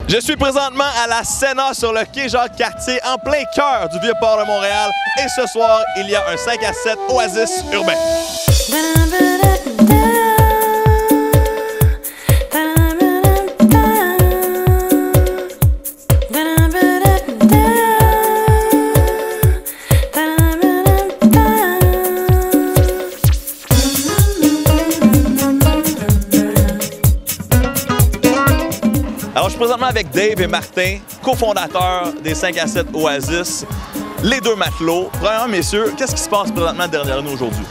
Je suis présentement à la Sénat sur le quai Jacques-Cartier, en plein cœur du Vieux-Port de Montréal. Et ce soir, il y a un 5 à 7 Oasis urbain. Alors, je suis présentement avec Dave et Martin, cofondateurs des 5 à 7 Oasis, les deux matelots. Premièrement, messieurs, qu'est-ce qui se passe présentement derrière nous aujourd'hui?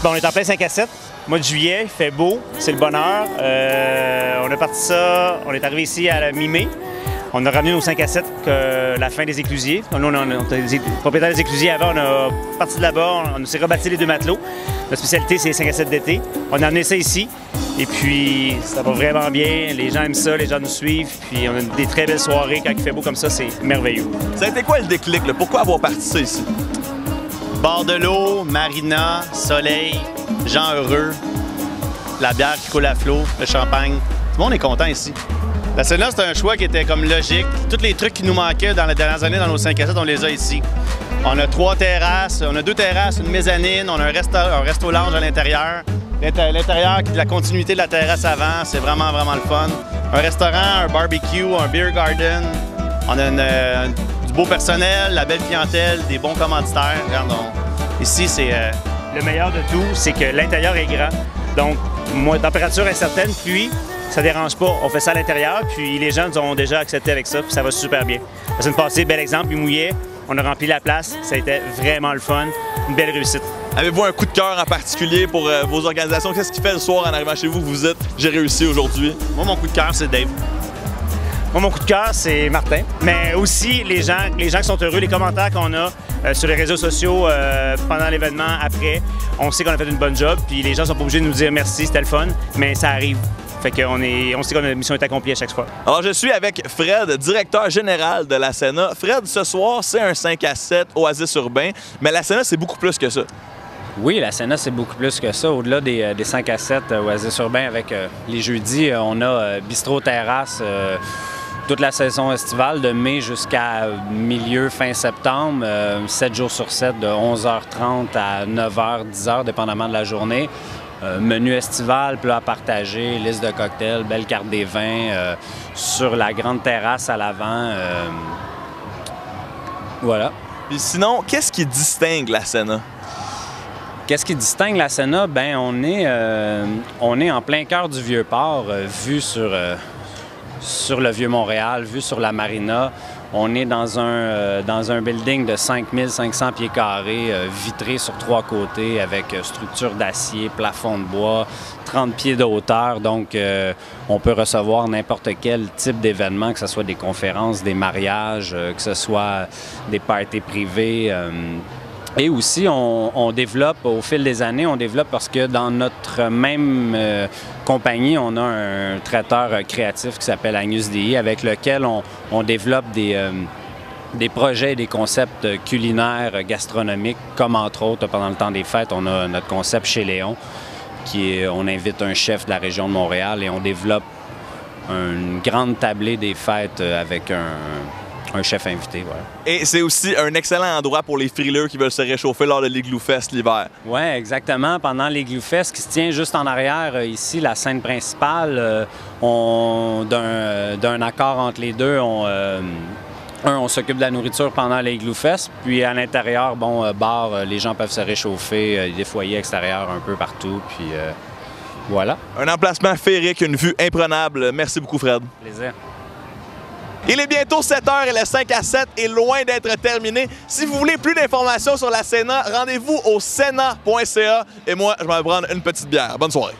Bon, on est en plein 5 à 7, mois de juillet, il fait beau, c'est le bonheur. On a parti ça, on est arrivé ici à la mi-mai. On a ramené nos 5 à 7 la fin des éclusiers. Nous, on est propriétaire des éclusiers avant, on a parti de là-bas, on s'est rebâti les deux matelots. Notre spécialité, c'est les 5 à 7 d'été. On a amené ça ici. Et puis, ça va vraiment bien. Les gens aiment ça, les gens nous suivent. Puis, on a des très belles soirées. Quand il fait beau comme ça, c'est merveilleux. Ça a été quoi le déclic? Là? Pourquoi avoir parti ça ici? Bord de l'eau, marina, soleil, gens heureux, la bière qui coule à flot, le champagne. Tout le monde est content ici. La Sénat, c'était un choix qui était comme logique. Tous les trucs qui nous manquaient dans les dernières années dans nos 5 à 7, on les a ici. On a 3 terrasses, on a 2 terrasses, une mezzanine, on a un resto-lounge à l'intérieur. L'intérieur, la continuité de la terrasse avant, c'est vraiment, vraiment le fun. Un restaurant, un barbecue, un beer garden. On a du beau personnel, la belle clientèle, des bons commanditaires. Regarde, ici, c'est... Le meilleur de tout, c'est que l'intérieur est grand. Donc, température incertaine, pluie, ça dérange pas. On fait ça à l'intérieur, puis les gens nous ont déjà accepté avec ça, puis ça va super bien. La semaine passée, bel exemple, il mouillait, on a rempli la place, ça a été vraiment le fun, une belle réussite. Avez-vous un coup de cœur en particulier pour vos organisations? Qu'est-ce qui fait le soir en arrivant chez vous que vous dites « j'ai réussi aujourd'hui » ? Moi, mon coup de cœur, c'est Dave. Moi, mon coup de cœur, c'est Martin. Mais aussi les gens qui sont heureux, les commentaires qu'on a sur les réseaux sociaux pendant l'événement, après. On sait qu'on a fait une bonne job, puis les gens sont pas obligés de nous dire merci, c'était le fun, mais ça arrive. Fait qu'on sait que notre mission est accomplie à chaque fois. Alors, je suis avec Fred, directeur général de la Sénat. Fred, ce soir, c'est un 5 à 7 Oasis urbain, mais la Sénat, c'est beaucoup plus que ça. Oui, la Sénat, c'est beaucoup plus que ça. Au-delà des 5 à 7 Oasis urbain, avec les jeudis, on a bistrot-terrasse toute la saison estivale, de mai jusqu'à fin septembre, 7 jours sur 7, de 11h30 à 9h, 10h, dépendamment de la journée. Menu estival, plat à partager, liste de cocktails, belle carte des vins, sur la grande terrasse à l'avant. Voilà. Puis sinon, qu'est-ce qui distingue la Sénat? Qu'est-ce qui distingue la Sénat? Bien, on est en plein cœur du Vieux-Port, vu sur le Vieux-Montréal, vu sur la marina. On est dans un building de 5500 pieds carrés, vitré sur 3 côtés, avec structure d'acier, plafond de bois, 30 pieds de hauteur. Donc, on peut recevoir n'importe quel type d'événement, que ce soit des conférences, des mariages, que ce soit des parties privées. Et aussi, on développe, au fil des années, on développe parce que dans notre même compagnie, on a un traiteur créatif qui s'appelle Agnus Dei, avec lequel on développe des projets et des concepts culinaires, gastronomiques, comme entre autres, pendant le temps des fêtes, on a notre concept chez Léon, on invite un chef de la région de Montréal et on développe une grande tablée des fêtes avec un chef invité, voilà. Et c'est aussi un excellent endroit pour les frileux qui veulent se réchauffer lors de l'Igloo Fest l'hiver. Oui, exactement. Pendant l'Igloo Fest, qui se tient juste en arrière, ici, la scène principale, d'un accord entre les deux, on s'occupe de la nourriture pendant l'Igloo Fest, puis à l'intérieur, bar, les gens peuvent se réchauffer, des foyers extérieurs un peu partout, puis voilà. Un emplacement féerique, une vue imprenable. Merci beaucoup, Fred. Plaisir. Il est bientôt 7h et le 5 à 7 est loin d'être terminé. Si vous voulez plus d'informations sur la Sénat, rendez-vous au sénat.ca et moi, je vais me prendre une petite bière. Bonne soirée.